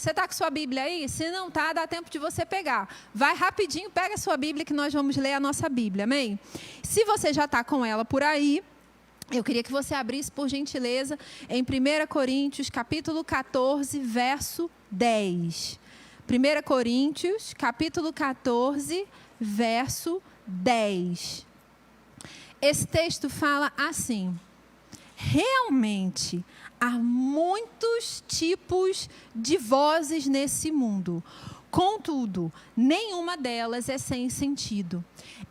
Você está com sua Bíblia aí? Se não está, dá tempo de você pegar. Vai rapidinho, pega a sua Bíblia que nós vamos ler a nossa Bíblia, amém? Se você já está com ela por aí, eu queria que você abrisse, por gentileza, em 1 Coríntios, capítulo 14, verso 10. 1 Coríntios, capítulo 14, verso 10. Esse texto fala assim: realmente há muitos tipos de vozes nesse mundo. Contudo, nenhuma delas é sem sentido.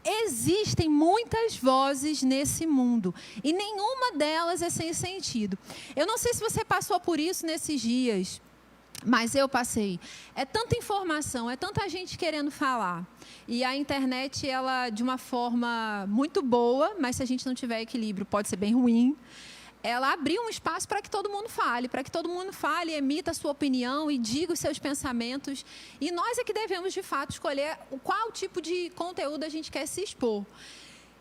Existem muitas vozes nesse mundo e nenhuma delas é sem sentido. Eu não sei se você passou por isso nesses dias, mas eu passei. É tanta informação, é tanta gente querendo falar. E a internet, ela, de uma forma muito boa, mas se a gente não tiver equilíbrio, pode ser bem ruim. Ela abriu um espaço para que todo mundo fale, emita a sua opinião e diga os seus pensamentos. E nós é que devemos, de fato, escolher qual tipo de conteúdo a gente quer se expor.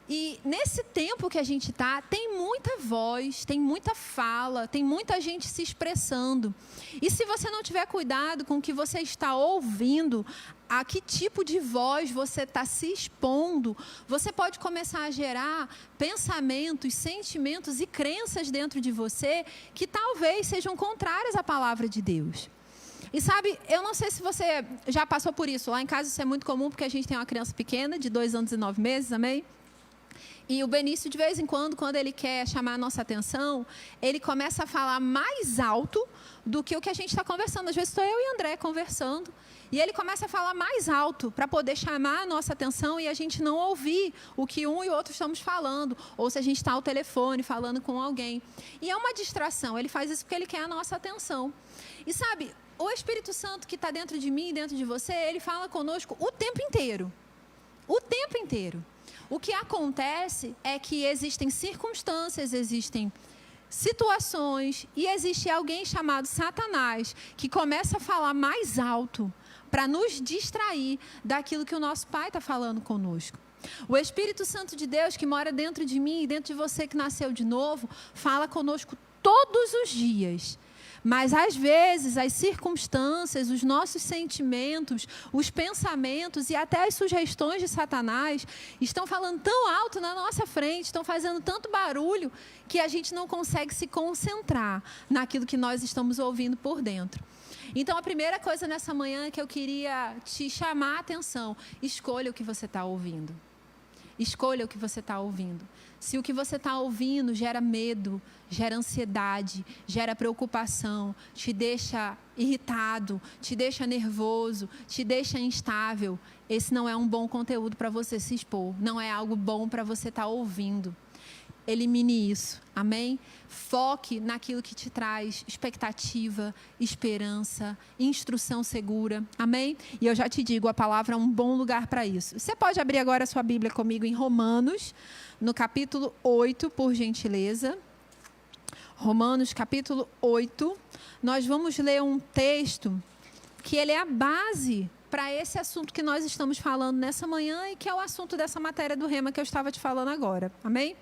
E nesse tempo que a gente está, tem muita voz, tem muita fala, tem muita gente se expressando. E se você não tiver cuidado com o que você está ouvindo, a que tipo de voz você está se expondo, você pode começar a gerar pensamentos, sentimentos e crenças dentro de você que talvez sejam contrárias à palavra de Deus. E sabe, eu não sei se você já passou por isso. Lá em casa isso é muito comum, porque a gente tem uma criança pequena, de 2 anos e 9 meses, amém? E o Benício, de vez em quando ele quer chamar a nossa atenção, ele começa a falar mais alto do que o que a gente está conversando. Às vezes estou eu e André conversando, e ele começa a falar mais alto para poder chamar a nossa atenção e a gente não ouvir o que um e outro estamos falando, ou se a gente está ao telefone falando com alguém. E é uma distração, ele faz isso porque ele quer a nossa atenção. E sabe, o Espírito Santo que está dentro de mim e dentro de você, ele fala conosco o tempo inteiro. O tempo inteiro. O que acontece é que existem circunstâncias, existem situações e existe alguém chamado Satanás que começa a falar mais alto para nos distrair daquilo que o nosso Pai está falando conosco. O Espírito Santo de Deus que mora dentro de mim e dentro de você que nasceu de novo, fala conosco todos os dias. Mas, às vezes, as circunstâncias, os nossos sentimentos, os pensamentos e até as sugestões de Satanás estão falando tão alto na nossa frente, estão fazendo tanto barulho, que a gente não consegue se concentrar naquilo que nós estamos ouvindo por dentro. Então, a primeira coisa nessa manhã que eu queria te chamar a atenção: escolha o que você está ouvindo. Escolha o que você está ouvindo. Se o que você está ouvindo gera medo, gera ansiedade, gera preocupação, te deixa irritado, te deixa nervoso, te deixa instável, esse não é um bom conteúdo para você se expor, não é algo bom para você estar ouvindo. Elimine isso, amém? Foque naquilo que te traz expectativa, esperança, instrução segura, amém? E eu já te digo, a palavra é um bom lugar para isso. Você pode abrir agora a sua Bíblia comigo em Romanos, no capítulo 8, por gentileza. Romanos, capítulo 8. Nós vamos ler um texto que ele é a base para esse assunto que nós estamos falando nessa manhã e que é o assunto dessa matéria do Rema que eu estava te falando agora, amém?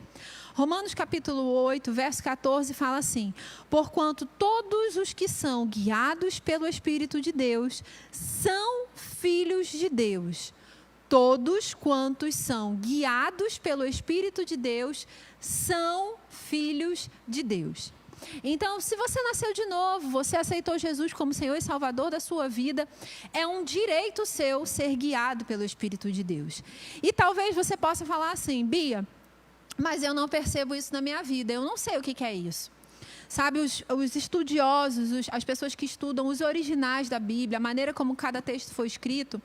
Romanos capítulo 8, verso 14, fala assim: porquanto todos os que são guiados pelo Espírito de Deus são filhos de Deus. Todos quantos são guiados pelo Espírito de Deus são filhos de Deus. Então, se você nasceu de novo, você aceitou Jesus como Senhor e Salvador da sua vida, é um direito seu ser guiado pelo Espírito de Deus. E talvez você possa falar assim: Bia, mas eu não percebo isso na minha vida, eu não sei o que é isso. Sabe, os estudiosos, as pessoas que estudam os originais da Bíblia, a maneira como cada texto foi escrito,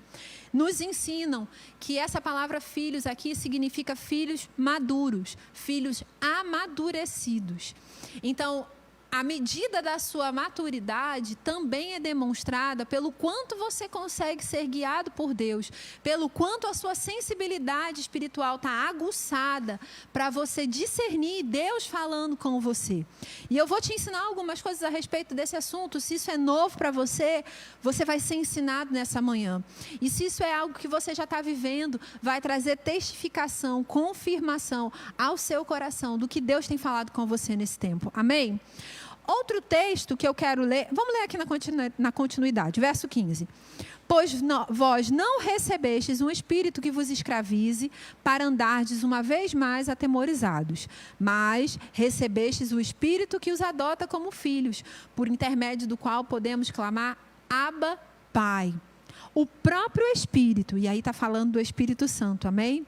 nos ensinam que essa palavra filhos aqui significa filhos maduros, filhos amadurecidos. Então, a medida da sua maturidade também é demonstrada pelo quanto você consegue ser guiado por Deus, pelo quanto a sua sensibilidade espiritual está aguçada para você discernir Deus falando com você. E eu vou te ensinar algumas coisas a respeito desse assunto. Se isso é novo para você, você vai ser ensinado nessa manhã. E se isso é algo que você já está vivendo, vai trazer testificação, confirmação ao seu coração do que Deus tem falado com você nesse tempo. Amém? Outro texto que eu quero ler, vamos ler aqui na continuidade, verso 15. Pois vós não recebestes um espírito que vos escravize para andardes uma vez mais atemorizados, mas recebestes o espírito que os adota como filhos, por intermédio do qual podemos clamar Abba, Pai. O próprio Espírito, e aí está falando do Espírito Santo, amém?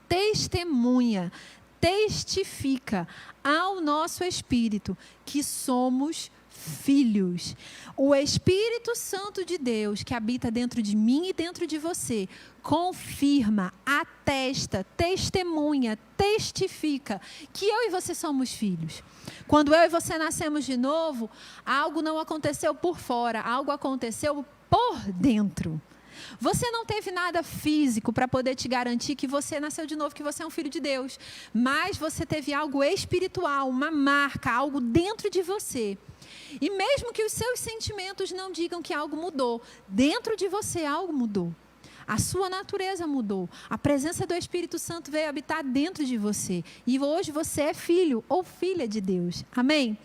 Testemunha, testifica ao nosso espírito que somos filhos. O Espírito Santo de Deus que habita dentro de mim e dentro de você confirma, atesta, testemunha, testifica que eu e você somos filhos. Quando eu e você nascemos de novo, algo não aconteceu por fora, algo aconteceu por dentro. Você não teve nada físico para poder te garantir que você nasceu de novo, que você é um filho de Deus. Mas você teve algo espiritual, uma marca, algo dentro de você. E mesmo que os seus sentimentos não digam que algo mudou, dentro de você algo mudou. A sua natureza mudou. A presença do Espírito Santo veio habitar dentro de você. E hoje você é filho ou filha de Deus. Amém?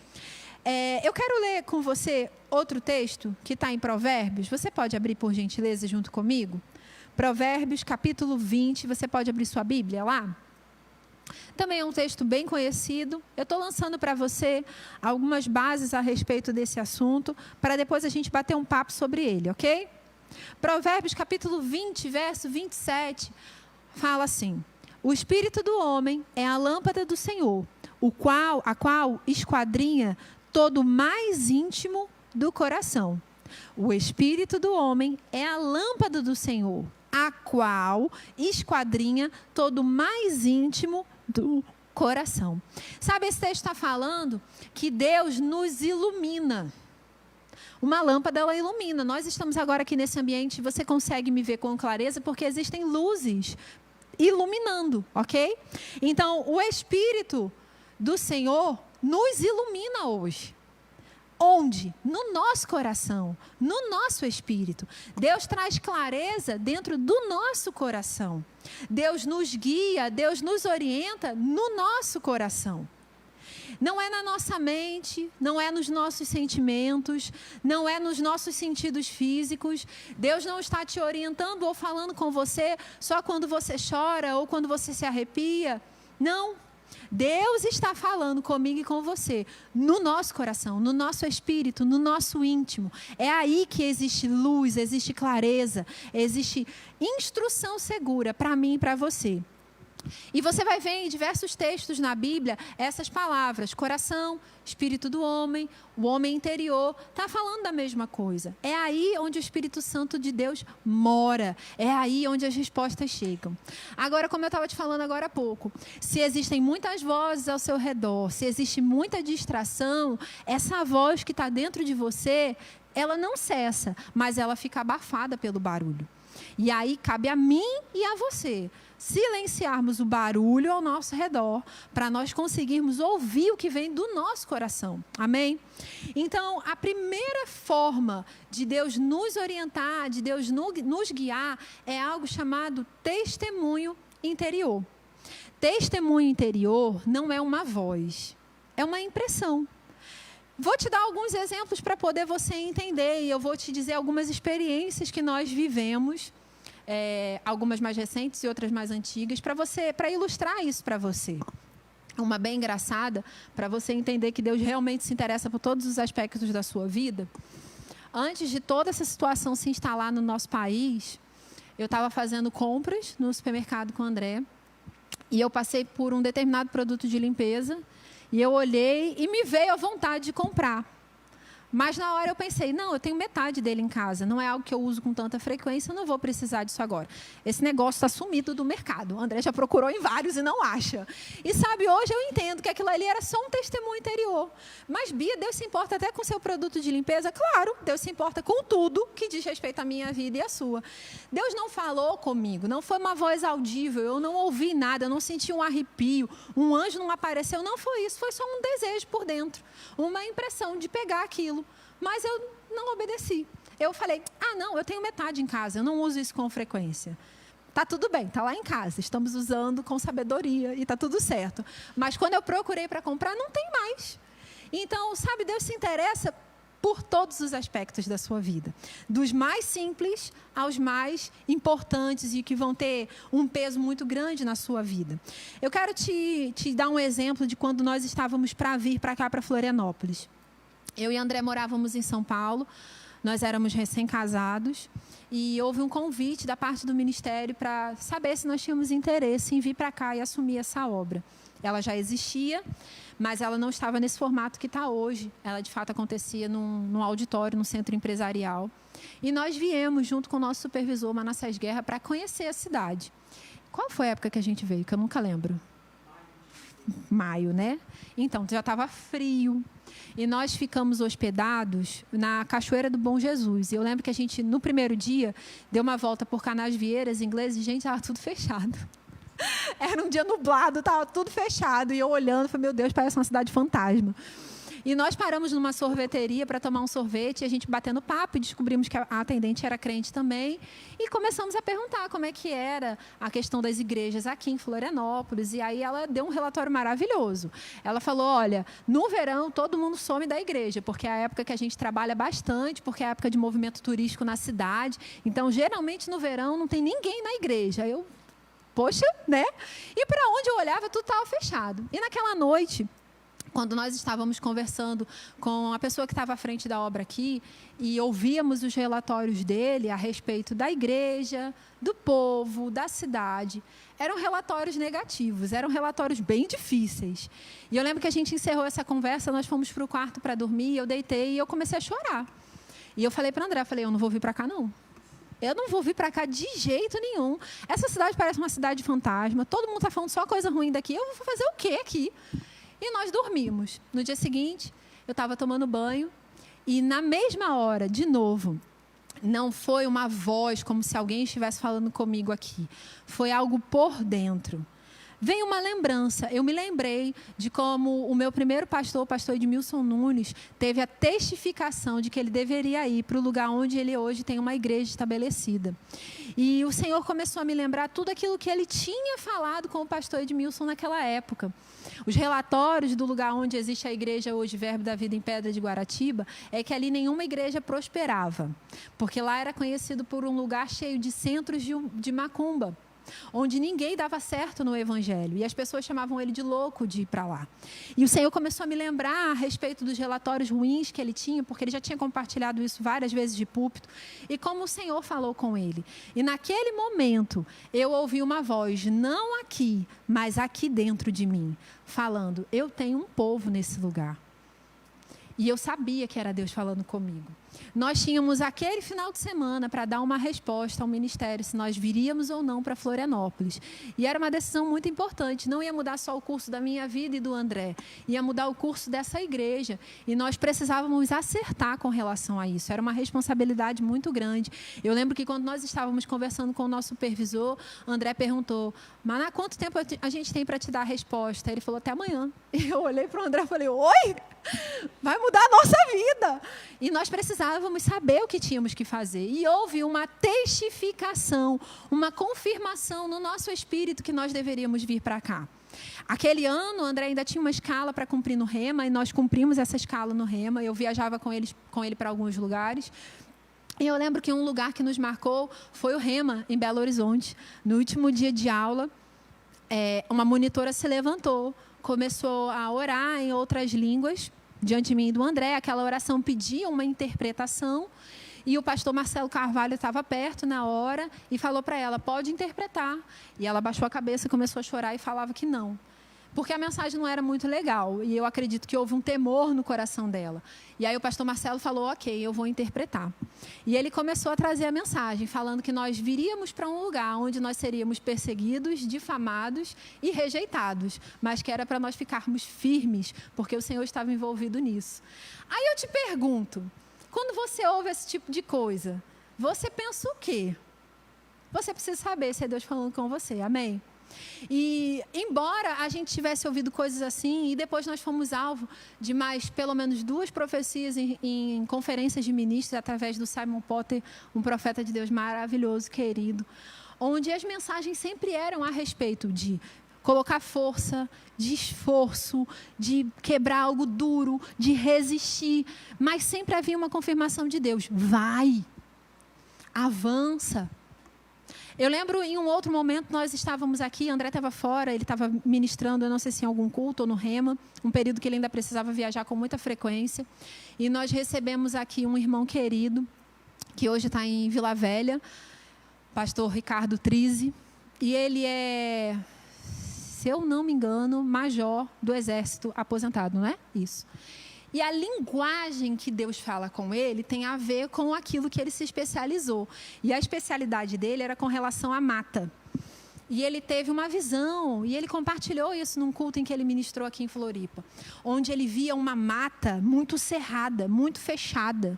Eu quero ler com você outro texto que está em Provérbios. Você pode abrir, por gentileza, junto comigo? Provérbios, capítulo 20. Você pode abrir sua Bíblia lá? Também é um texto bem conhecido. Eu estou lançando para você algumas bases a respeito desse assunto, para depois a gente bater um papo sobre ele, ok? Provérbios, capítulo 20, verso 27, fala assim: o espírito do homem é a lâmpada do Senhor, a qual esquadrinha todo o mais íntimo do coração. O espírito do homem é a lâmpada do Senhor, a qual esquadrinha todo o mais íntimo do coração. Sabe, esse texto está falando que Deus nos ilumina. Uma lâmpada, ela ilumina. Nós estamos agora aqui nesse ambiente, você consegue me ver com clareza porque existem luzes iluminando, ok? Então, o Espírito do Senhor nos ilumina hoje. Onde? No nosso coração, no nosso espírito. Deus traz clareza dentro do nosso coração. Deus nos guia, Deus nos orienta no nosso coração. Não é na nossa mente, não é nos nossos sentimentos, não é nos nossos sentidos físicos. Deus não está te orientando ou falando com você só quando você chora ou quando você se arrepia. Não. Deus está falando comigo e com você, no nosso coração, no nosso espírito, no nosso íntimo. É aí que existe luz, existe clareza, existe instrução segura para mim e para você. E você vai ver em diversos textos na Bíblia essas palavras: coração, espírito do homem, o homem interior. Está falando da mesma coisa. É aí onde o Espírito Santo de Deus mora. É aí onde as respostas chegam. Agora, como eu estava te falando agora há pouco, se existem muitas vozes ao seu redor, se existe muita distração, essa voz que está dentro de você, ela não cessa, mas ela fica abafada pelo barulho. E aí cabe a mim e a você silenciarmos o barulho ao nosso redor para nós conseguirmos ouvir o que vem do nosso coração. Amém? Então, a primeira forma de Deus nos orientar, de Deus nos guiar, é algo chamado testemunho interior. Testemunho interior não é uma voz, é uma impressão. Vou te dar alguns exemplos para poder você entender, e eu vou te dizer algumas experiências que nós vivemos, algumas mais recentes e outras mais antigas, para ilustrar isso para você. Uma bem engraçada, para você entender que Deus realmente se interessa por todos os aspectos da sua vida. Antes de toda essa situação se instalar no nosso país, eu estava fazendo compras no supermercado com o André, e eu passei por um determinado produto de limpeza, e eu olhei e me veio a vontade de comprar. Mas na hora eu pensei, não, eu tenho metade dele em casa, não é algo que eu uso com tanta frequência, eu não vou precisar disso agora. Esse negócio está sumido do mercado. O André já procurou em vários e não acha. E sabe, hoje eu entendo que aquilo ali era só um testemunho interior. Mas, Bia, Deus se importa até com o seu produto de limpeza? Claro, Deus se importa com tudo que diz respeito à minha vida e à sua. Deus não falou comigo, não foi uma voz audível, eu não ouvi nada, eu não senti um arrepio, um anjo não apareceu, não foi isso, foi só um desejo por dentro, uma impressão de pegar aquilo. Mas eu não obedeci. Eu falei, não, eu tenho metade em casa, eu não uso isso com frequência. Tá tudo bem, tá lá em casa, estamos usando com sabedoria e tá tudo certo. Mas quando eu procurei para comprar, não tem mais. Então, sabe, Deus se interessa por todos os aspectos da sua vida, dos mais simples aos mais importantes e que vão ter um peso muito grande na sua vida. Eu quero te dar um exemplo de quando nós estávamos para vir para cá, para Florianópolis. Eu e André morávamos em São Paulo, nós éramos recém-casados e houve um convite da parte do ministério para saber se nós tínhamos interesse em vir para cá e assumir essa obra. Ela já existia, mas ela não estava nesse formato que está hoje. Ela, de fato, acontecia num auditório, num centro empresarial. E nós viemos, junto com o nosso supervisor, Manassés Guerra, para conhecer a cidade. Qual foi a época que a gente veio? Que eu nunca lembro. Maio, né? Então, já estava frio. E nós ficamos hospedados na Cachoeira do Bom Jesus. E eu lembro que a gente, no primeiro dia, deu uma volta por Canasvieiras, inglês, e, gente, estava tudo fechado. Era um dia nublado, estava tudo fechado. E eu olhando, falei, meu Deus, parece uma cidade fantasma. E nós paramos numa sorveteria para tomar um sorvete, e a gente batendo papo, e descobrimos que a atendente era crente também. E começamos a perguntar como é que era a questão das igrejas aqui em Florianópolis. E aí ela deu um relatório maravilhoso. Ela falou, olha, no verão todo mundo some da igreja, porque é a época que a gente trabalha bastante, porque é a época de movimento turístico na cidade. Então, geralmente, no verão não tem ninguém na igreja. Poxa, né? E para onde eu olhava, tudo estava fechado. E naquela noite, quando nós estávamos conversando com a pessoa que estava à frente da obra aqui, e ouvíamos os relatórios dele a respeito da igreja, do povo, da cidade, eram relatórios negativos, eram relatórios bem difíceis. E eu lembro que a gente encerrou essa conversa, nós fomos para o quarto para dormir, eu deitei e eu comecei a chorar. E eu falei para André, eu não vou vir para cá, não. Eu não vou vir para cá de jeito nenhum. Essa cidade parece uma cidade fantasma. Todo mundo está falando só coisa ruim daqui. Eu vou fazer o quê aqui? E nós dormimos. No dia seguinte, eu estava tomando banho. E na mesma hora, de novo, não foi uma voz como se alguém estivesse falando comigo aqui. Foi algo por dentro. Veio uma lembrança. Eu me lembrei de como o meu primeiro pastor, o pastor Edmilson Nunes, teve a testificação de que ele deveria ir para o lugar onde ele hoje tem uma igreja estabelecida. E o Senhor começou a me lembrar tudo aquilo que ele tinha falado com o pastor Edmilson naquela época. Os relatórios do lugar onde existe a igreja hoje, Verbo da Vida em Pedra de Guaratiba, é que ali nenhuma igreja prosperava, porque lá era conhecido por um lugar cheio de centros de macumba, onde ninguém dava certo no evangelho, e as pessoas chamavam ele de louco de ir para lá. E o Senhor começou a me lembrar a respeito dos relatórios ruins que ele tinha, porque ele já tinha compartilhado isso várias vezes de púlpito, e como o Senhor falou com ele. E naquele momento, eu ouvi uma voz, não aqui, mas aqui dentro de mim, falando, eu tenho um povo nesse lugar. E eu sabia que era Deus falando comigo. Nós tínhamos aquele final de semana para dar uma resposta ao ministério, se nós viríamos ou não para Florianópolis. E era uma decisão muito importante. Não ia mudar só o curso da minha vida e do André. Ia mudar o curso dessa igreja. E nós precisávamos acertar com relação a isso. Era uma responsabilidade muito grande. Eu lembro que quando nós estávamos conversando com o nosso supervisor, André perguntou, mas há quanto tempo a gente tem para te dar a resposta? Ele falou, até amanhã. E eu olhei para o André e falei, oi? Vai mudar a nossa vida. E nós precisávamos saber o que tínhamos que fazer. E houve uma testificação, uma confirmação no nosso espírito que nós deveríamos vir para cá. Aquele ano, o André ainda tinha uma escala para cumprir no Rema, e nós cumprimos essa escala no Rema. Eu viajava com ele para alguns lugares. E eu lembro que um lugar que nos marcou foi o Rema, em Belo Horizonte. No último dia de aula, uma monitora se levantou, começou a orar em outras línguas, diante de mim e do André. Aquela oração pedia uma interpretação, e o pastor Marcelo Carvalho estava perto na hora e falou para ela, pode interpretar. E ela baixou a cabeça e começou a chorar e falava que não. Porque a mensagem não era muito legal, e eu acredito que houve um temor no coração dela. E aí o pastor Marcelo falou, ok, eu vou interpretar. E ele começou a trazer a mensagem, falando que nós viríamos para um lugar onde nós seríamos perseguidos, difamados e rejeitados, mas que era para nós ficarmos firmes, porque o Senhor estava envolvido nisso. Aí eu te pergunto, quando você ouve esse tipo de coisa, você pensa o quê? Você precisa saber se é Deus falando com você, amém? E embora a gente tivesse ouvido coisas assim, e depois nós fomos alvo de mais pelo menos 2 profecias em conferências de ministros através do Simon Potter, um profeta de Deus maravilhoso, querido, onde as mensagens sempre eram a respeito de colocar força, de esforço, de quebrar algo duro, de resistir. Mas sempre havia uma confirmação de Deus. Vai, avança. Eu lembro, em um outro momento, nós estávamos aqui, André estava fora, ele estava ministrando, eu não sei se em algum culto ou no Rema, um período que ele ainda precisava viajar com muita frequência. E nós recebemos aqui um irmão querido, que hoje está em Vila Velha, pastor Ricardo Trizzi, e ele é, se eu não me engano, major do Exército aposentado, não é? Isso. E a linguagem que Deus fala com ele tem a ver com aquilo que ele se especializou. E a especialidade dele era com relação à mata. E ele teve uma visão, e ele compartilhou isso num culto em que ele ministrou aqui em Floripa, onde ele via uma mata muito cerrada, muito fechada.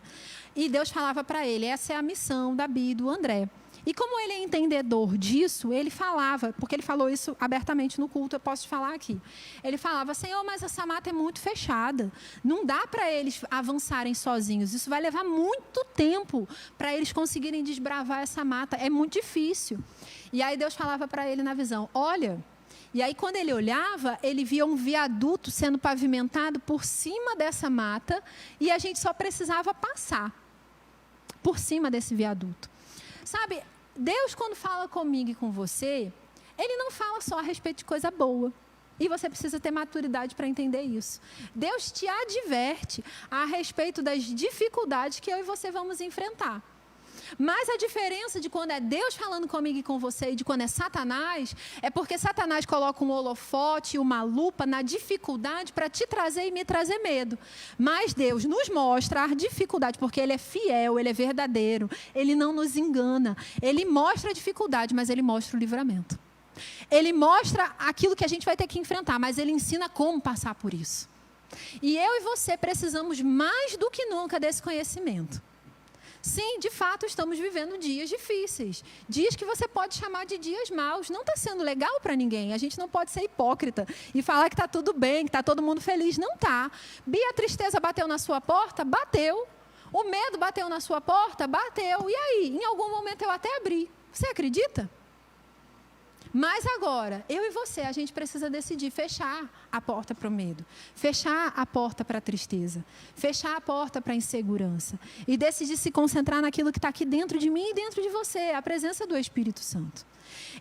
E Deus falava para ele, essa é a missão da Bia e do André. E como ele é entendedor disso, ele falava, porque ele falou isso abertamente no culto, eu posso te falar aqui. Ele falava, Senhor, mas essa mata é muito fechada. Não dá para eles avançarem sozinhos. Isso vai levar muito tempo para eles conseguirem desbravar essa mata. É muito difícil. E aí Deus falava para ele na visão, olha... E aí, quando ele olhava, ele via um viaduto sendo pavimentado por cima dessa mata e a gente só precisava passar por cima desse viaduto. Sabe, Deus, quando fala comigo e com você, Ele não fala só a respeito de coisa boa. E você precisa ter maturidade para entender isso. Deus te adverte a respeito das dificuldades que eu e você vamos enfrentar. Mas a diferença de quando é Deus falando comigo e com você e de quando é Satanás, é porque Satanás coloca um holofote, uma lupa na dificuldade para te trazer e me trazer medo. Mas Deus nos mostra a dificuldade, porque Ele é fiel, Ele é verdadeiro, Ele não nos engana. Ele mostra a dificuldade, mas Ele mostra o livramento. Ele mostra aquilo que a gente vai ter que enfrentar, mas Ele ensina como passar por isso. E eu e você precisamos mais do que nunca desse conhecimento. Sim, de fato, estamos vivendo dias difíceis. Dias que você pode chamar de dias maus. Não está sendo legal para ninguém. A gente não pode ser hipócrita e falar que está tudo bem, que está todo mundo feliz. Não está. Bia, a tristeza bateu na sua porta? Bateu. O medo bateu na sua porta? Bateu. E aí? Em algum momento eu até abri. Você acredita? Mas agora, eu e você, a gente precisa decidir fechar a porta para o medo, fechar a porta para a tristeza, fechar a porta para a insegurança e decidir se concentrar naquilo que está aqui dentro de mim e dentro de você, a presença do Espírito Santo.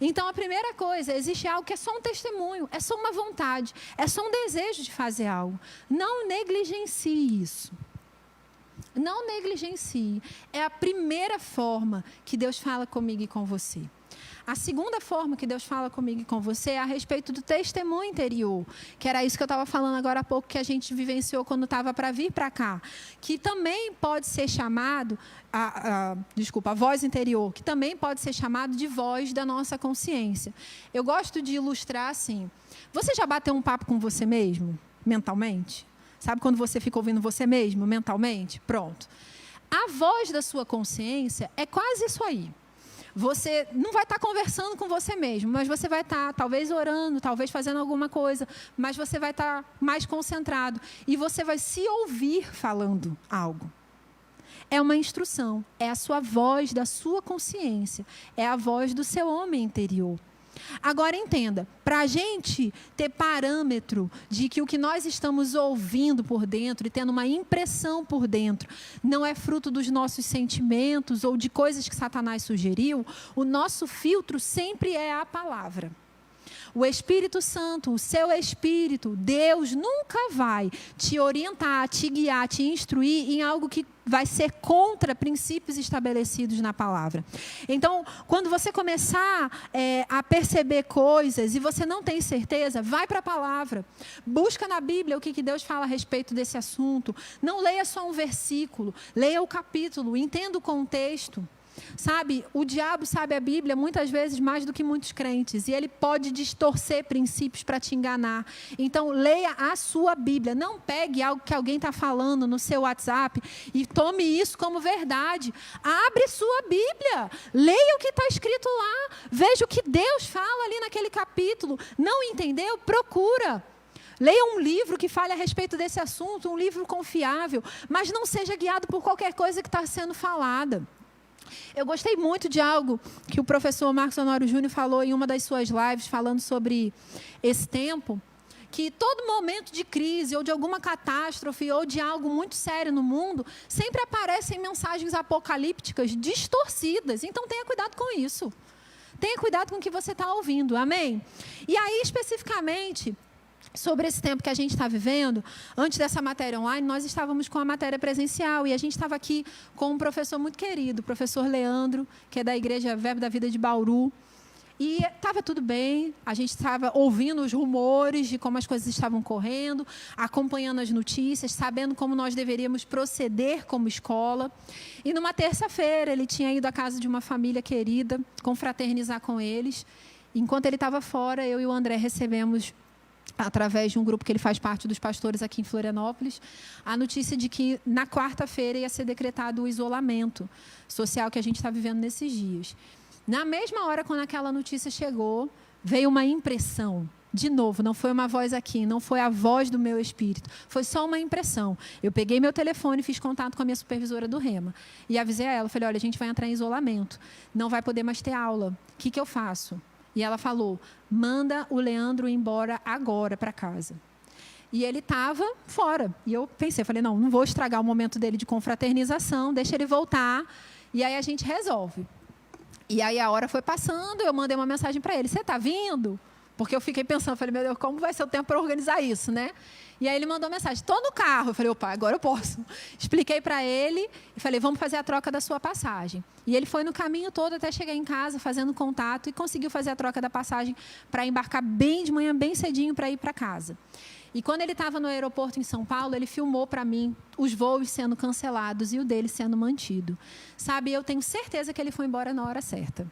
Então, a primeira coisa, existe algo que é só um testemunho, é só uma vontade, é só um desejo de fazer algo. Não negligencie isso. Não negligencie. É a primeira forma que Deus fala comigo e com você. A segunda forma que Deus fala comigo e com você é a respeito do testemunho interior, que era isso que eu estava falando agora há pouco, que a gente vivenciou quando estava para vir para cá, que também pode ser chamado, a voz interior, que também pode ser chamado de voz da nossa consciência. Eu gosto de ilustrar assim, você já bateu um papo com você mesmo, mentalmente? Sabe quando você fica ouvindo você mesmo, mentalmente? Pronto. A voz da sua consciência é quase isso aí. Você não vai estar conversando com você mesmo, mas você vai estar talvez orando, talvez fazendo alguma coisa, mas você vai estar mais concentrado e você vai se ouvir falando algo. É uma instrução, é a sua voz da sua consciência, é a voz do seu homem interior. Agora entenda, para a gente ter parâmetro de que o que nós estamos ouvindo por dentro e tendo uma impressão por dentro não é fruto dos nossos sentimentos ou de coisas que Satanás sugeriu, o nosso filtro sempre é a palavra. O Espírito Santo, o seu Espírito, Deus nunca vai te orientar, te guiar, te instruir em algo que vai ser contra princípios estabelecidos na palavra. Então, quando você começar a perceber coisas e você não tem certeza, vai para a palavra. Busca na Bíblia o que Deus fala a respeito desse assunto. Não leia só um versículo, leia o capítulo, entenda o contexto. Sabe, o diabo sabe a Bíblia muitas vezes mais do que muitos crentes. E ele pode distorcer princípios para te enganar. Então, leia a sua Bíblia. Não pegue algo que alguém está falando no seu WhatsApp e tome isso como verdade. Abre sua Bíblia. Leia o que está escrito lá. Veja o que Deus fala ali naquele capítulo. Não entendeu? Procura. Leia um livro que fale a respeito desse assunto, um livro confiável. Mas não seja guiado por qualquer coisa que está sendo falada. Eu gostei muito de algo que o professor Marcos Honório Júnior falou em uma das suas lives, falando sobre esse tempo, que todo momento de crise, ou de alguma catástrofe, ou de algo muito sério no mundo, sempre aparecem mensagens apocalípticas distorcidas. Então, tenha cuidado com isso. Tenha cuidado com o que você está ouvindo, amém? E aí, especificamente, sobre esse tempo que a gente está vivendo, antes dessa matéria online, nós estávamos com a matéria presencial, e a gente estava aqui com um professor muito querido, o professor Leandro, que é da Igreja Verbo da Vida de Bauru. E estava tudo bem, a gente estava ouvindo os rumores de como as coisas estavam correndo, acompanhando as notícias, sabendo como nós deveríamos proceder como escola. E numa terça-feira, ele tinha ido à casa de uma família querida, confraternizar com eles. Enquanto ele estava fora, eu e o André recebemos, através de um grupo que ele faz parte dos pastores aqui em Florianópolis, a notícia de que na quarta-feira ia ser decretado o isolamento social que a gente está vivendo nesses dias. Na mesma hora, quando aquela notícia chegou, veio uma impressão. De novo, não foi uma voz aqui, não foi a voz do meu espírito, foi só uma impressão. Eu peguei meu telefone, fiz contato com a minha supervisora do Rema e avisei a ela, falei, olha, a gente vai entrar em isolamento, não vai poder mais ter aula, o que eu faço? E ela falou, manda o Leandro embora agora para casa. E ele estava fora. E eu pensei, falei, não vou estragar o momento dele de confraternização, deixa ele voltar, e aí a gente resolve. E aí a hora foi passando, eu mandei uma mensagem para ele, você está vindo? Porque eu fiquei pensando, falei, meu Deus, como vai ser o tempo para organizar isso, né? E aí ele mandou mensagem, estou no carro. Eu falei, opa, agora eu posso. Expliquei para ele e falei, vamos fazer a troca da sua passagem. E ele foi no caminho todo até chegar em casa, fazendo contato, e conseguiu fazer a troca da passagem para embarcar bem de manhã, bem cedinho, para ir para casa. E quando ele estava no aeroporto em São Paulo, ele filmou para mim os voos sendo cancelados e o dele sendo mantido. Sabe, eu tenho certeza que ele foi embora na hora certa.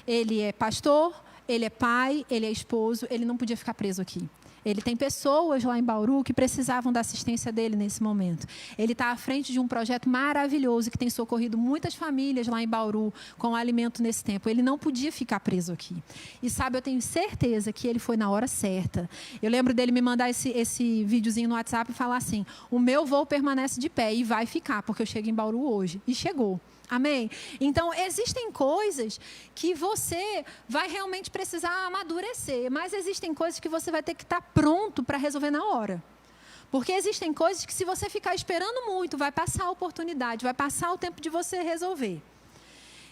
Ele é pastor, ele é pai, ele é esposo, ele não podia ficar preso aqui. Ele tem pessoas lá em Bauru que precisavam da assistência dele nesse momento. Ele está à frente de um projeto maravilhoso que tem socorrido muitas famílias lá em Bauru com alimento nesse tempo. Ele não podia ficar preso aqui. E sabe, eu tenho certeza que ele foi na hora certa. Eu lembro dele me mandar esse videozinho no WhatsApp e falar assim, o meu voo permanece de pé e vai ficar, porque eu chego em Bauru hoje. E chegou. Amém? Então, existem coisas que você vai realmente precisar amadurecer, mas existem coisas que você vai ter que estar pronto para resolver na hora. Porque existem coisas que, se você ficar esperando muito, vai passar a oportunidade, vai passar o tempo de você resolver.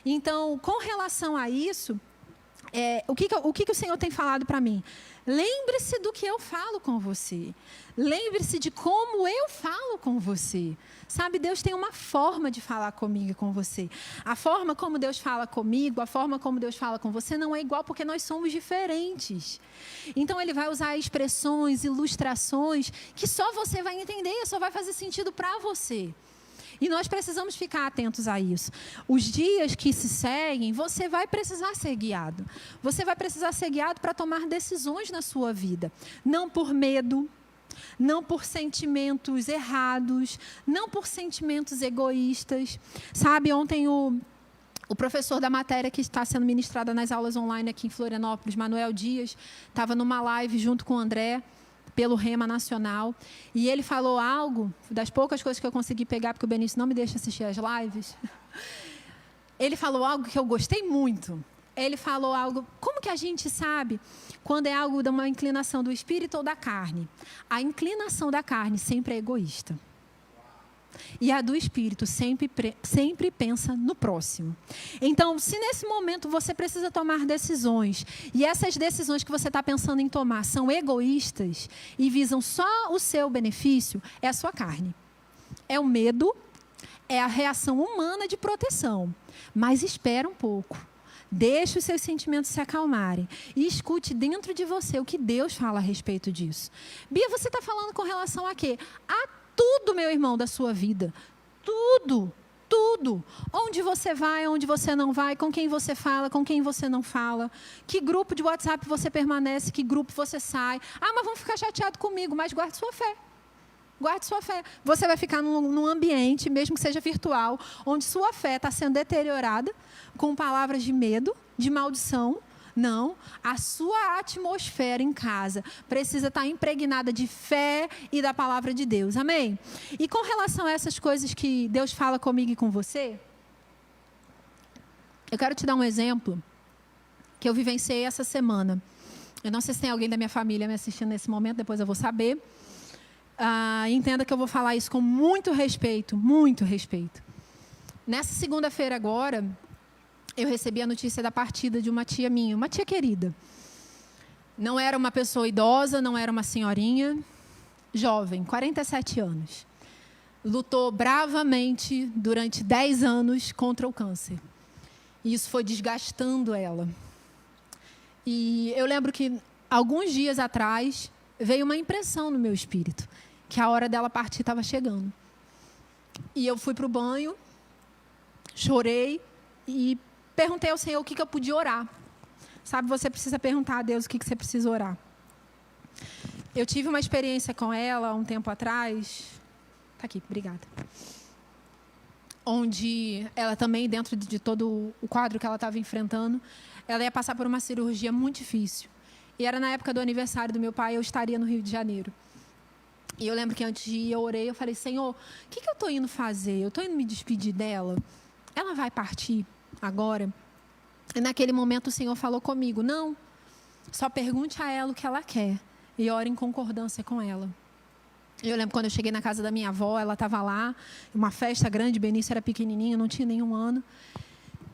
Então, com relação a isso, o que o Senhor tem falado para mim? Lembre-se do que eu falo com você. Lembre-se de como eu falo com você. Sabe, Deus tem uma forma de falar comigo e com você. A forma como Deus fala comigo, a forma como Deus fala com você não é igual, porque nós somos diferentes. Então, Ele vai usar expressões, ilustrações, que só você vai entender e só vai fazer sentido para você. E nós precisamos ficar atentos a isso. Os dias que se seguem, você vai precisar ser guiado. Você vai precisar ser guiado para tomar decisões na sua vida. Não por medo, não por sentimentos errados, não por sentimentos egoístas. Sabe, ontem o professor da matéria que está sendo ministrada nas aulas online aqui em Florianópolis, Manuel Dias, estava numa live junto com o André, pelo Rema Nacional, e ele falou algo, das poucas coisas que eu consegui pegar, porque o Benício não me deixa assistir as lives, ele falou algo que eu gostei muito. Ele falou algo, como que a gente sabe quando é algo de uma inclinação do espírito ou da carne? A inclinação da carne sempre é egoísta. E a do espírito sempre pensa no próximo. Então, se nesse momento você precisa tomar decisões, e essas decisões que você está pensando em tomar são egoístas e visam só o seu benefício, é a sua carne. É o medo, é a reação humana de proteção. Mas espera um pouco. Deixe os seus sentimentos se acalmarem e escute dentro de você o que Deus fala a respeito disso. Bia, você está falando com relação a quê? A tudo, meu irmão, da sua vida. Tudo, tudo. Onde você vai, onde você não vai, com quem você fala, com quem você não fala. Que grupo de WhatsApp você permanece, que grupo você sai. Ah, mas vão ficar chateados comigo, mas guarde sua fé. Guarde sua fé. Você vai ficar num ambiente, mesmo que seja virtual, onde sua fé está sendo deteriorada com palavras de medo, de maldição. Não, a sua atmosfera em casa precisa estar impregnada de fé e da palavra de Deus. Amém? E com relação a essas coisas que Deus fala comigo e com você, Eu quero te dar um exemplo que eu vivenciei essa semana. Eu não sei se tem alguém da minha família me assistindo nesse momento, depois eu vou saber. Entenda que eu vou falar isso com muito respeito, muito respeito. Nessa segunda-feira agora, eu recebi a notícia da partida de uma tia minha, uma tia querida. Não era uma pessoa idosa, não era uma senhorinha, jovem, 47 anos. Lutou bravamente durante 10 anos contra o câncer. E isso foi desgastando ela. E eu lembro que, alguns dias atrás, veio uma impressão no meu espírito, que a hora dela partir estava chegando. E eu fui para o banho, chorei e perguntei ao Senhor o que eu podia orar. Sabe, você precisa perguntar a Deus o que você precisa orar. Eu tive uma experiência com ela, um tempo atrás. Está aqui, obrigada. Onde ela também, dentro de todo o quadro que ela estava enfrentando, ela ia passar por uma cirurgia muito difícil. E era na época do aniversário do meu pai, eu estaria no Rio de Janeiro. E eu lembro que antes de ir, eu orei, eu falei, Senhor, o que eu estou indo fazer? Eu estou indo me despedir dela? Ela vai partir agora? E naquele momento o Senhor falou comigo, não, só pergunte a ela o que ela quer e ore em concordância com ela. Eu lembro quando eu cheguei na casa da minha avó, ela estava lá, uma festa grande, Benício era pequenininho, não tinha nenhum ano.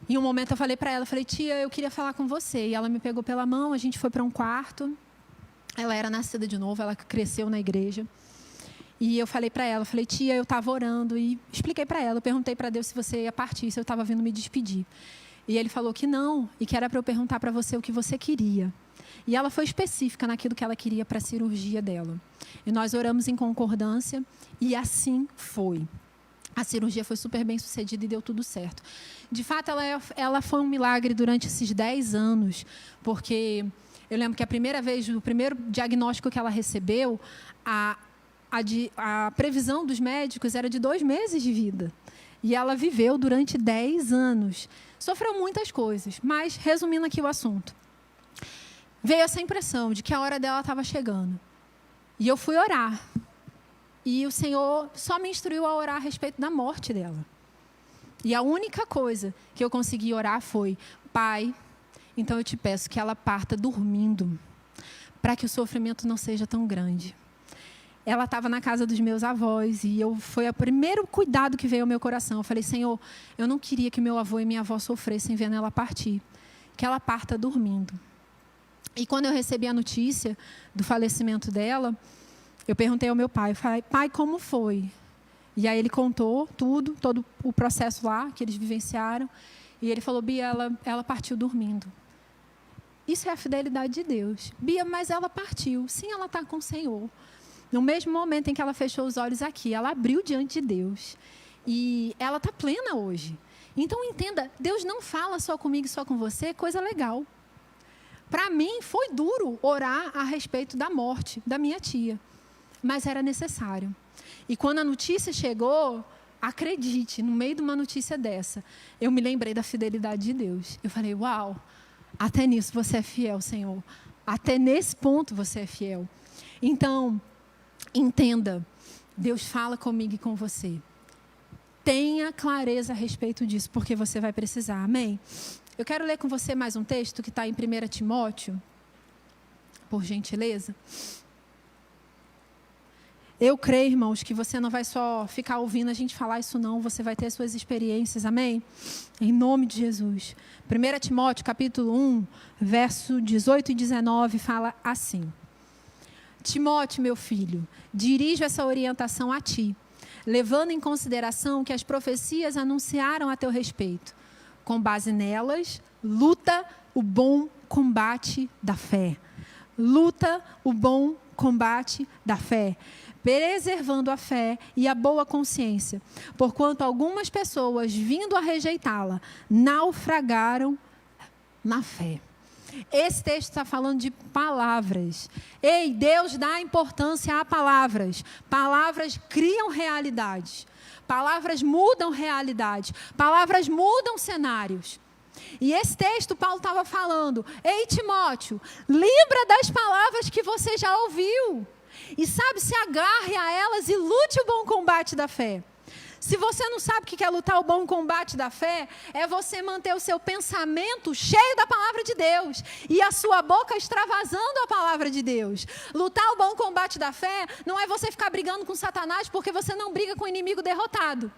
Em um momento eu falei para ela, falei, tia, eu queria falar com você. E ela me pegou pela mão, a gente foi para um quarto. Ela era nascida de novo, ela cresceu na igreja. E eu falei para ela, falei, tia, eu estava orando e expliquei para ela, eu perguntei para Deus se você ia partir, se eu estava vindo me despedir. E ele falou que não, e que era para eu perguntar para você o que você queria. E ela foi específica naquilo que ela queria para a cirurgia dela. E nós oramos em concordância e assim foi. A cirurgia foi super bem sucedida e deu tudo certo. De fato, ela foi um milagre durante esses 10 anos, porque eu lembro que a primeira vez, o primeiro diagnóstico que ela recebeu, a previsão dos médicos era de 2 meses de vida. E ela viveu durante 10 anos. Sofreu muitas coisas, mas, resumindo aqui o assunto, veio essa impressão de que a hora dela estava chegando. E eu fui orar. E o Senhor só me instruiu a orar a respeito da morte dela. E a única coisa que eu consegui orar foi, Pai, então eu te peço que ela parta dormindo, para que o sofrimento não seja tão grande. Ela estava na casa dos meus avós e foi o primeiro cuidado que veio ao meu coração. Eu falei, Senhor, eu não queria que meu avô e minha avó sofressem vendo ela partir. Que ela parta dormindo. E quando eu recebi a notícia do falecimento dela, eu perguntei ao meu pai, falei, pai, como foi? E aí ele contou tudo, todo o processo lá que eles vivenciaram. E ele falou, Bia, ela partiu dormindo. Isso é a fidelidade de Deus. Bia, mas ela partiu. Sim, ela está com o Senhor. No mesmo momento em que ela fechou os olhos aqui, ela abriu diante de Deus. E ela está plena hoje. Então, entenda, Deus não fala só comigo e só com você, coisa legal. Para mim, foi duro orar a respeito da morte da minha tia. Mas era necessário. E quando a notícia chegou, acredite, no meio de uma notícia dessa, eu me lembrei da fidelidade de Deus. Eu falei, uau, até nisso você é fiel, Senhor. Até nesse ponto você é fiel. Então, entenda, Deus fala comigo e com você. Tenha clareza a respeito disso, porque você vai precisar. Amém? Eu quero ler com você mais um texto que está em 1 Timóteo, por gentileza. Eu creio, irmãos, que você não vai só ficar ouvindo a gente falar isso não, você vai ter suas experiências, amém? Em nome de Jesus. 1 Timóteo, capítulo 1, verso 18 e 19, fala assim. Timóteo, meu filho, dirijo essa orientação a ti, levando em consideração que as profecias anunciaram a teu respeito. Com base nelas, luta o bom combate da fé. Luta o bom combate da fé, preservando a fé e a boa consciência, porquanto algumas pessoas, vindo a rejeitá-la, naufragaram na fé. Esse texto está falando de palavras. Ei, Deus dá importância a palavras. Palavras criam realidades. Palavras mudam realidades. Palavras mudam cenários. E esse texto, Paulo estava falando, ei, Timóteo, lembra das palavras que você já ouviu. E sabe, se agarre a elas e lute o bom combate da fé. Se você não sabe o que é lutar o bom combate da fé, é você manter o seu pensamento cheio da palavra de Deus e a sua boca extravasando a palavra de Deus. Lutar o bom combate da fé não é você ficar brigando com Satanás porque você não briga com o inimigo derrotado.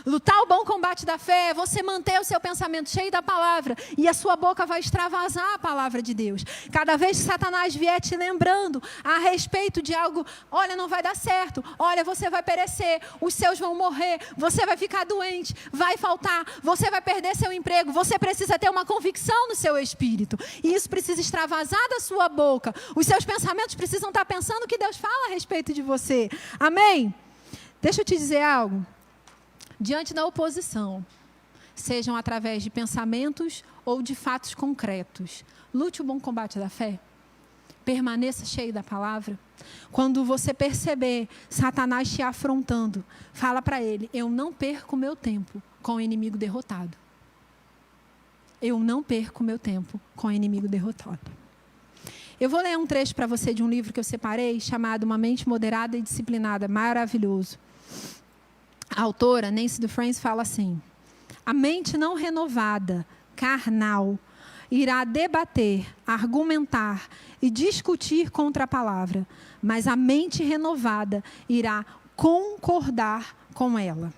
Lutar o bom combate da fé é você manter o seu pensamento cheio da palavra e a sua boca vai extravasar a palavra de Deus. Cada vez que Satanás vier te lembrando a respeito de algo, olha, não vai dar certo, olha, você vai perecer, os seus vão morrer, você vai ficar doente, vai faltar, você vai perder seu emprego, você precisa ter uma convicção no seu espírito. E isso precisa extravasar da sua boca. Os seus pensamentos precisam estar pensando o que Deus fala a respeito de você. Amém? Deixa eu te dizer algo. Diante da oposição, sejam através de pensamentos ou de fatos concretos, lute o bom combate da fé, permaneça cheio da palavra. Quando você perceber Satanás te afrontando, fala para ele, eu não perco meu tempo com o inimigo derrotado. Eu não perco meu tempo com o inimigo derrotado. Eu vou ler um trecho para você de um livro que eu separei, chamado Uma Mente Moderada e Disciplinada, maravilhoso. A autora, Nancy Dufresne, fala assim: a mente não renovada, carnal, irá debater, argumentar e discutir contra a palavra, mas a mente renovada irá concordar com ela.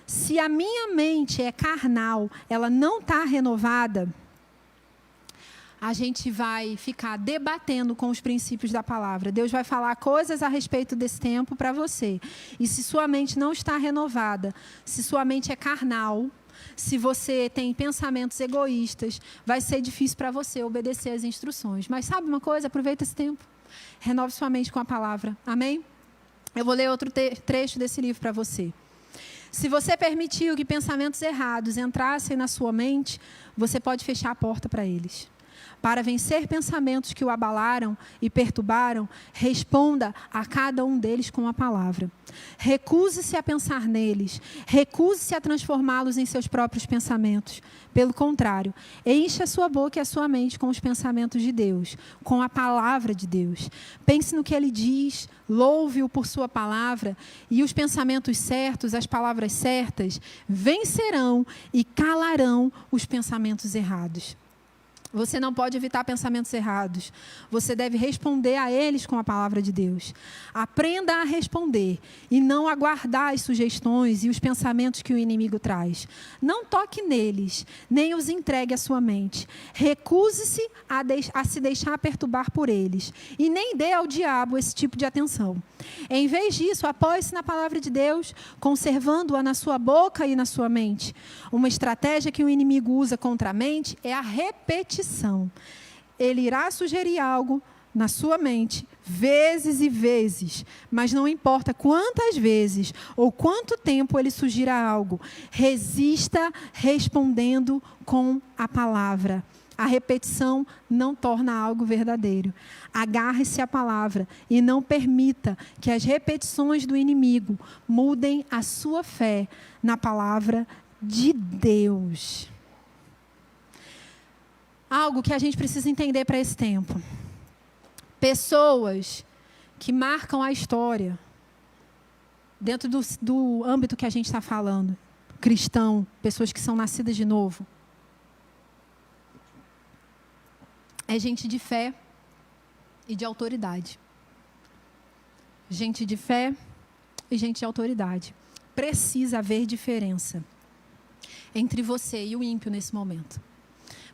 Se a minha mente é carnal, ela não está renovada, a gente vai ficar debatendo com os princípios da palavra. Deus vai falar coisas a respeito desse tempo para você. E se sua mente não está renovada, se sua mente é carnal, se você tem pensamentos egoístas, vai ser difícil para você obedecer às instruções. Mas sabe uma coisa? Aproveita esse tempo. Renove sua mente com a palavra. Amém? Eu vou ler outro trecho desse livro para você. Se você permitiu que pensamentos errados entrassem na sua mente, você pode fechar a porta para eles. Para vencer pensamentos que o abalaram e perturbaram, responda a cada um deles com a palavra. Recuse-se a pensar neles. Recuse-se a transformá-los em seus próprios pensamentos. Pelo contrário, encha a sua boca e a sua mente com os pensamentos de Deus, com a palavra de Deus. Pense no que Ele diz, louve-o por sua palavra, e os pensamentos certos, as palavras certas, vencerão e calarão os pensamentos errados. Você não pode evitar pensamentos errados. Você deve responder a eles com a palavra de Deus. Aprenda a responder e não aguardar as sugestões e os pensamentos que o inimigo traz. Não toque neles, nem os entregue à sua mente. Recuse-se a se deixar perturbar por eles e nem dê ao diabo esse tipo de atenção. Em vez disso, apoie-se na palavra de Deus, conservando-a na sua boca e na sua mente. Uma estratégia que o inimigo usa contra a mente é a repetição. Ele irá sugerir algo na sua mente vezes e vezes, mas não importa quantas vezes ou quanto tempo ele sugira algo, resista respondendo com a palavra. A repetição não torna algo verdadeiro. Agarre-se à palavra e não permita que as repetições do inimigo mudem a sua fé na palavra de Deus. Algo que a gente precisa entender para esse tempo. Pessoas que marcam a história, dentro do âmbito que a gente está falando, cristão, pessoas que são nascidas de novo, é gente de fé e de autoridade. Gente de fé e gente de autoridade. Precisa haver diferença entre você e o ímpio nesse momento.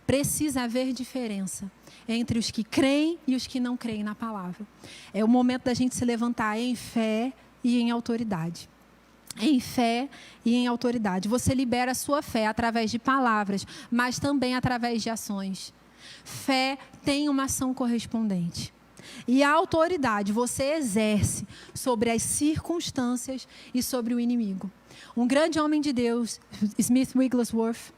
Precisa haver diferença entre os que creem e os que não creem na palavra. É o momento da gente se levantar em fé e em autoridade. Em fé e em autoridade. Você libera a sua fé através de palavras, mas também através de ações. Fé tem uma ação correspondente. E a autoridade você exerce sobre as circunstâncias e sobre o inimigo. Um grande homem de Deus, Smith Wigglesworth,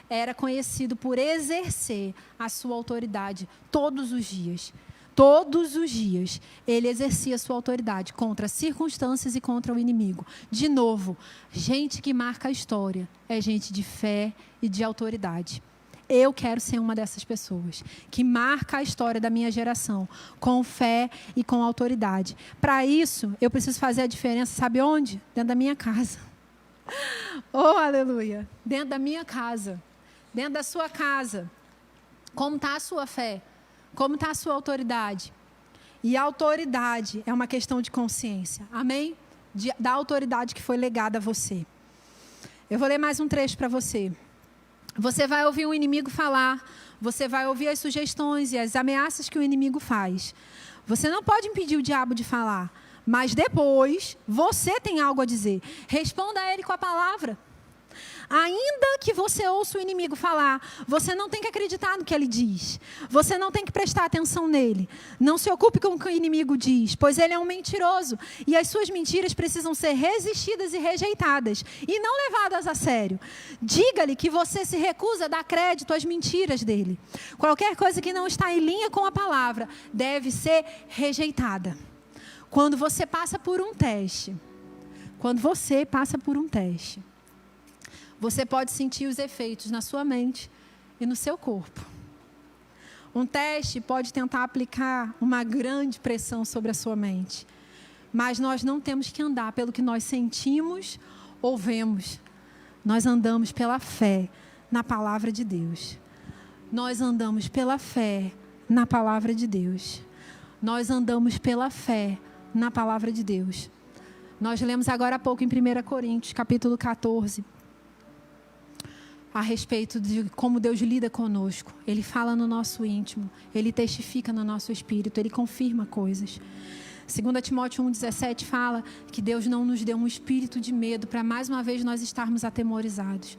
era conhecido por exercer a sua autoridade todos os dias. Todos os dias, ele exercia a sua autoridade contra circunstâncias e contra o inimigo. De novo, gente que marca a história é gente de fé e de autoridade. Eu quero ser uma dessas pessoas que marca a história da minha geração com fé e com autoridade. Para isso, eu preciso fazer a diferença, sabe onde? Dentro da minha casa. Oh, aleluia. Dentro da minha casa, dentro da sua casa, como está a sua fé? Como está a sua autoridade? E a autoridade é uma questão de consciência. Amém? Da autoridade que foi legada a você. Eu vou ler mais um trecho para você. Você vai ouvir o inimigo falar. Você vai ouvir as sugestões e as ameaças que o inimigo faz. Você não pode impedir o diabo de falar. Mas depois, você tem algo a dizer. Responda a ele com a palavra. Ainda que você ouça o inimigo falar, você não tem que acreditar no que ele diz. Você não tem que prestar atenção nele. Não se ocupe com o que o inimigo diz, pois ele é um mentiroso. E as suas mentiras precisam ser resistidas e rejeitadas, e não levadas a sério. Diga-lhe que você se recusa a dar crédito às mentiras dele. Qualquer coisa que não está em linha com a palavra deve ser rejeitada. Quando você passa por um teste, você pode sentir os efeitos na sua mente e no seu corpo. Um teste pode tentar aplicar uma grande pressão sobre a sua mente. Mas nós não temos que andar pelo que nós sentimos ou vemos. Nós andamos pela fé na palavra de Deus. Nós andamos pela fé na palavra de Deus. Nós andamos pela fé na palavra de Deus. Nós lemos agora há pouco em 1 Coríntios, capítulo 14, a respeito de como Deus lida conosco. Ele fala no nosso íntimo, Ele testifica no nosso espírito, Ele confirma coisas. 2 Timóteo 1,17 fala que Deus não nos deu um espírito de medo para mais uma vez nós estarmos atemorizados.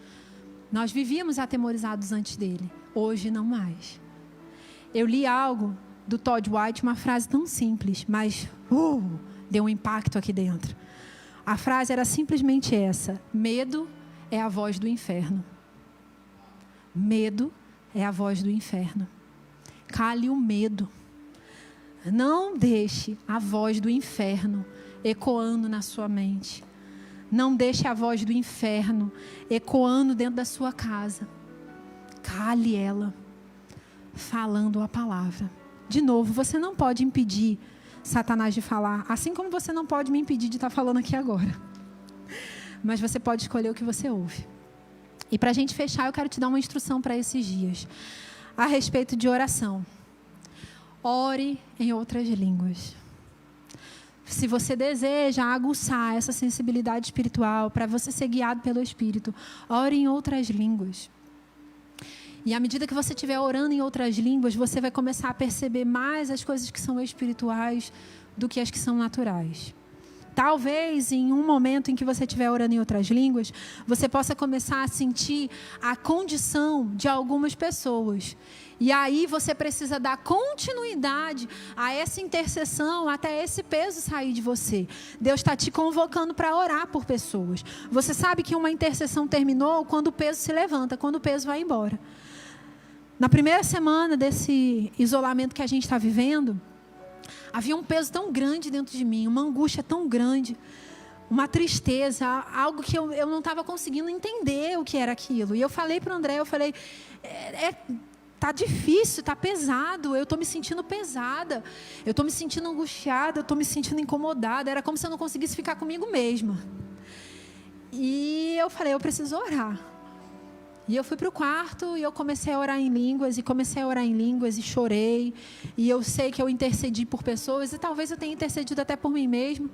Nós vivíamos atemorizados antes dele, hoje não mais. Eu li algo do Todd White, uma frase tão simples, mas deu um impacto aqui dentro. A frase era simplesmente essa: medo é a voz do inferno. Medo é a voz do inferno. Cale o medo. Não deixe a voz do inferno ecoando na sua mente. Não deixe a voz do inferno ecoando dentro da sua casa. Cale ela, falando a palavra. De novo, você não pode impedir Satanás de falar, assim como você não pode me impedir de estar falando aqui agora. Mas você pode escolher o que você ouve. E para a gente fechar, eu quero te dar uma instrução para esses dias, a respeito de oração. Ore em outras línguas. Se você deseja aguçar essa sensibilidade espiritual, para você ser guiado pelo Espírito, ore em outras línguas. E à medida que você estiver orando em outras línguas, você vai começar a perceber mais as coisas que são espirituais do que as que são naturais. Talvez em um momento em que você estiver orando em outras línguas, você possa começar a sentir a condição de algumas pessoas. E aí você precisa dar continuidade a essa intercessão até esse peso sair de você. Deus está te convocando para orar por pessoas. Você sabe que uma intercessão terminou quando o peso se levanta, quando o peso vai embora. Na primeira semana desse isolamento que a gente está vivendo, havia um peso tão grande dentro de mim, uma angústia tão grande, uma tristeza, algo que eu não estava conseguindo entender o que era aquilo. E eu falei para o André, tá difícil, tá pesado, eu estou me sentindo pesada, eu estou me sentindo angustiada, eu estou me sentindo incomodada, era como se eu não conseguisse ficar comigo mesma. E eu falei, eu preciso orar. E eu fui para o quarto e eu comecei a orar em línguas, e chorei. E eu sei que eu intercedi por pessoas, e talvez eu tenha intercedido até por mim mesmo.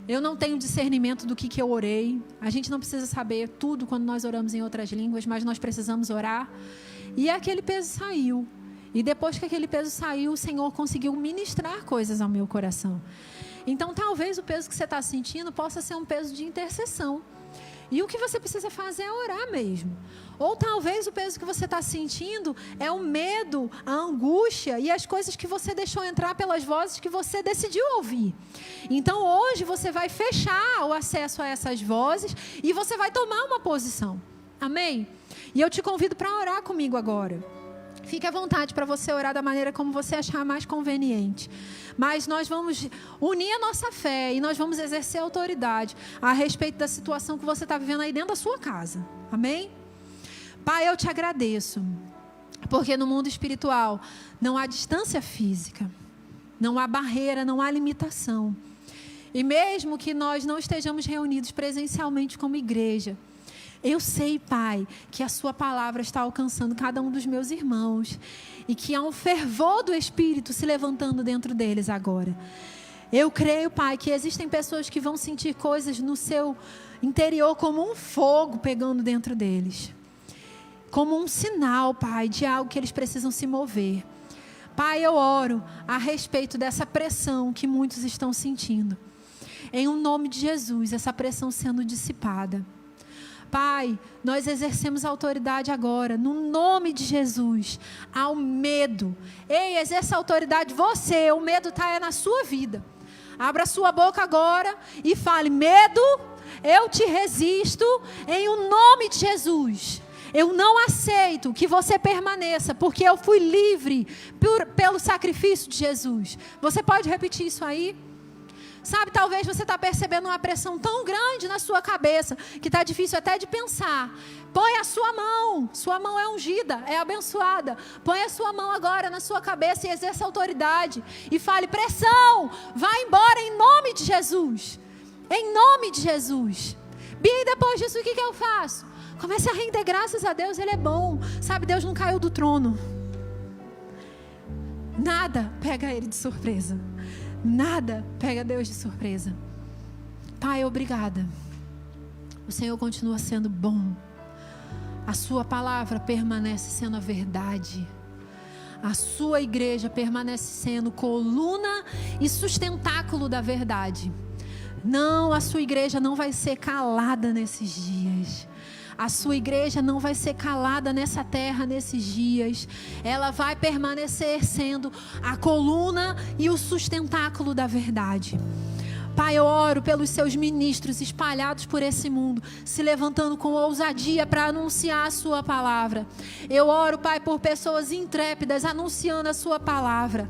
Eu não tenho discernimento do que eu orei. A gente não precisa saber tudo quando nós oramos em outras línguas, mas nós precisamos orar. E aquele peso saiu. E depois que aquele peso saiu, o Senhor conseguiu ministrar coisas ao meu coração. Então, talvez o peso que você está sentindo possa ser um peso de intercessão. E o que você precisa fazer é orar mesmo. Ou talvez o peso que você está sentindo é o medo, a angústia e as coisas que você deixou entrar pelas vozes que você decidiu ouvir. Então hoje você vai fechar o acesso a essas vozes e você vai tomar uma posição. Amém? E eu te convido para orar comigo agora. Fique à vontade para você orar da maneira como você achar mais conveniente. Mas nós vamos unir a nossa fé e nós vamos exercer autoridade a respeito da situação que você está vivendo aí dentro da sua casa. Amém? Pai, eu te agradeço. Porque no mundo espiritual não há distância física. Não há barreira, não há limitação. E mesmo que nós não estejamos reunidos presencialmente como igreja, eu sei, Pai, que a sua palavra está alcançando cada um dos meus irmãos e que há um fervor do Espírito se levantando dentro deles agora. Eu creio, Pai, que existem pessoas que vão sentir coisas no seu interior como um fogo pegando dentro deles. Como um sinal, Pai, de algo que eles precisam se mover. Pai, eu oro a respeito dessa pressão que muitos estão sentindo. Em um nome de Jesus, essa pressão sendo dissipada. Pai, nós exercemos autoridade agora, no nome de Jesus, ao medo. Ei, exerça autoridade você, o medo está na sua vida. Abra sua boca agora e fale: medo, eu te resisto em o nome de Jesus. Eu não aceito que você permaneça, porque eu fui livre pelo sacrifício de Jesus. Você pode repetir isso aí? Sabe, talvez você está percebendo uma pressão tão grande na sua cabeça, que está difícil até de pensar. Põe a sua mão é ungida, é abençoada. Põe a sua mão agora na sua cabeça e exerça autoridade. E fale: pressão, vai embora em nome de Jesus. Em nome de Jesus. E depois disso, o que eu faço? Comece a render graças a Deus, Ele é bom. Sabe, Deus não caiu do trono. Nada pega Ele de surpresa. Nada pega Deus de surpresa. Pai, obrigada. O Senhor continua sendo bom. A sua palavra permanece sendo a verdade. A sua igreja permanece sendo coluna e sustentáculo da verdade. Não, a sua igreja não vai ser calada nesses dias. A sua igreja não vai ser calada nessa terra nesses dias. Ela vai permanecer sendo a coluna e o sustentáculo da verdade. Pai, eu oro pelos seus ministros espalhados por esse mundo, se levantando com ousadia para anunciar a sua palavra. Eu oro, Pai, por pessoas intrépidas anunciando a sua palavra.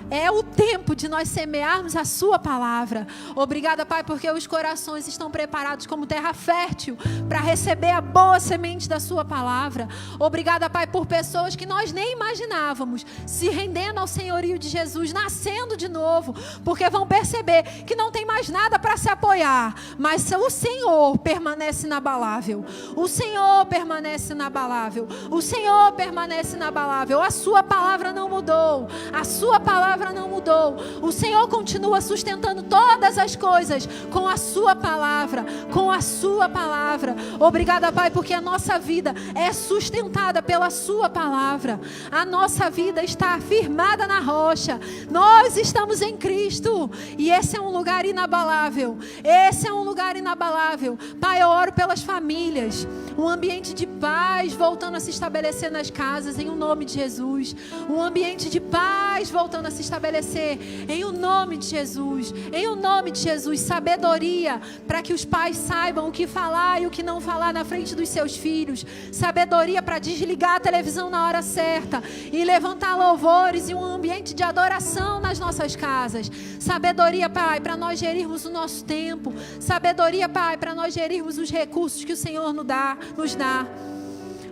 É o tempo de nós semearmos a sua palavra. Obrigada, Pai, porque os corações estão preparados como terra fértil para receber a boa semente da sua palavra. Obrigada, Pai, por pessoas que nós nem imaginávamos se rendendo ao senhorio de Jesus, nascendo de novo, porque vão perceber que não tem mais nada para se apoiar, mas o Senhor permanece inabalável. O Senhor permanece inabalável. O Senhor permanece inabalável. A sua palavra não mudou. A sua palavra não mudou. O Senhor continua sustentando todas as coisas com a sua palavra, com a sua palavra. Obrigada, Pai, porque a nossa vida é sustentada pela sua palavra. A nossa vida está firmada na rocha. Nós estamos em Cristo e esse é um lugar inabalável. Esse é um lugar inabalável. Pai, eu oro pelas famílias, um ambiente de paz voltando a se estabelecer nas casas em o nome de Jesus. Um ambiente de paz voltando a se estabelecer em o nome de Jesus. Em o nome de Jesus, sabedoria para que os pais saibam o que falar e o que não falar na frente dos seus filhos. Sabedoria para desligar a televisão na hora certa e levantar louvores e um ambiente de adoração nas nossas casas. Sabedoria, Pai, para nós gerirmos o nosso tempo. Sabedoria, Pai, para nós gerirmos os recursos que o Senhor nos dá.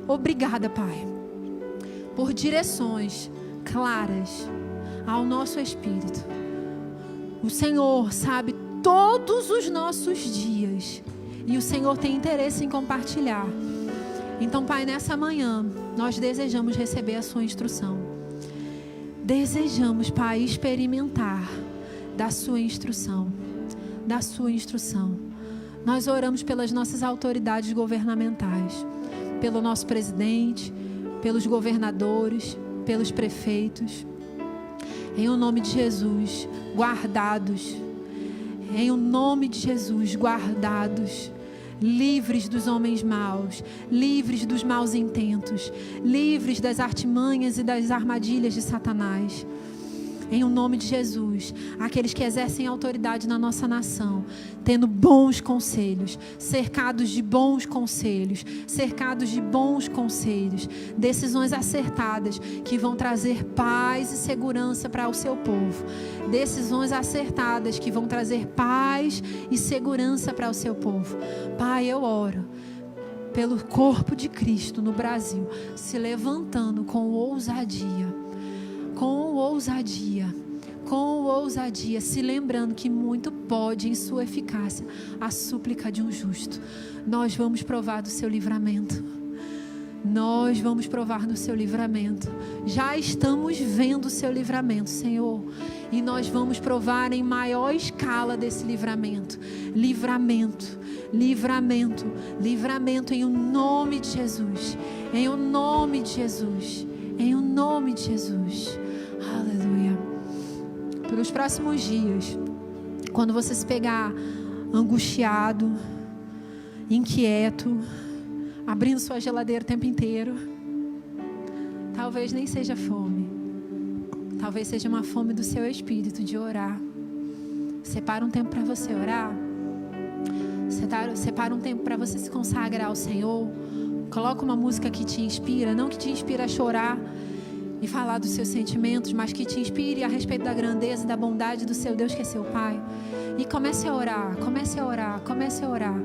Obrigada, Pai, por direções claras ao nosso espírito. O Senhor sabe todos os nossos dias e o Senhor tem interesse em compartilhar. Então, Pai, nessa manhã nós desejamos receber a sua instrução. Desejamos, Pai, experimentar da sua instrução. Da sua instrução. Nós oramos pelas nossas autoridades governamentais, pelo nosso presidente, pelos governadores, pelos prefeitos. Em o nome de Jesus, guardados. Em o nome de Jesus, guardados. Livres dos homens maus, livres dos maus intentos, livres das artimanhas e das armadilhas de Satanás. Em o nome de Jesus, aqueles que exercem autoridade na nossa nação, tendo bons conselhos, cercados de bons conselhos, decisões acertadas que vão trazer paz e segurança para o seu povo, decisões acertadas que vão trazer paz e segurança para o seu povo. Pai, eu oro pelo corpo de Cristo no Brasil, se levantando com ousadia, com ousadia, se lembrando que muito pode em sua eficácia a súplica de um justo. Nós vamos provar do seu livramento. Nós vamos provar do seu livramento. Já estamos vendo o seu livramento, Senhor. E nós vamos provar em maior escala desse livramento. Livramento, livramento, livramento em o nome de Jesus. Em o nome de Jesus. Em o nome de Jesus. Aleluia. Pelos próximos dias, quando você se pegar angustiado, inquieto, abrindo sua geladeira o tempo inteiro, talvez nem seja fome, talvez seja uma fome do seu espírito de orar. Separa um tempo para você orar, separa um tempo para você se consagrar ao Senhor. Coloca uma música que te inspira, não que te inspira a chorar e falar dos seus sentimentos, mas que te inspire a respeito da grandeza e da bondade do seu Deus, que é seu Pai. E comece a orar, comece a orar, comece a orar.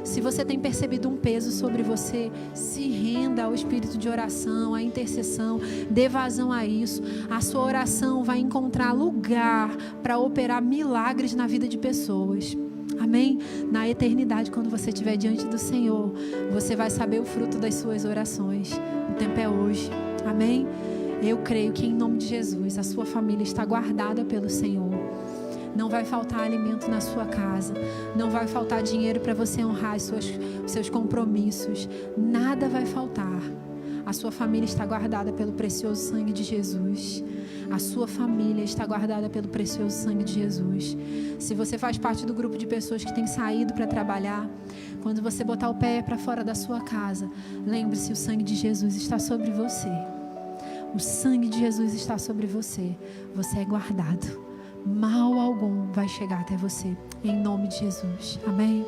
Se você tem percebido um peso sobre você, se renda ao espírito de oração, à intercessão, dê vazão a isso. A sua oração vai encontrar lugar para operar milagres na vida de pessoas. Amém? Na eternidade, quando você estiver diante do Senhor, você vai saber o fruto das suas orações. O tempo é hoje. Amém? Eu creio que em nome de Jesus, a sua família está guardada pelo Senhor. Não vai faltar alimento na sua casa. Não vai faltar dinheiro para você honrar os seus compromissos. Nada vai faltar. A sua família está guardada pelo precioso sangue de Jesus. A sua família está guardada pelo precioso sangue de Jesus. Se você faz parte do grupo de pessoas que tem saído para trabalhar, quando você botar o pé para fora da sua casa, lembre-se, o sangue de Jesus está sobre você. O sangue de Jesus está sobre você. Você é guardado. Mal algum vai chegar até você. Em nome de Jesus. Amém?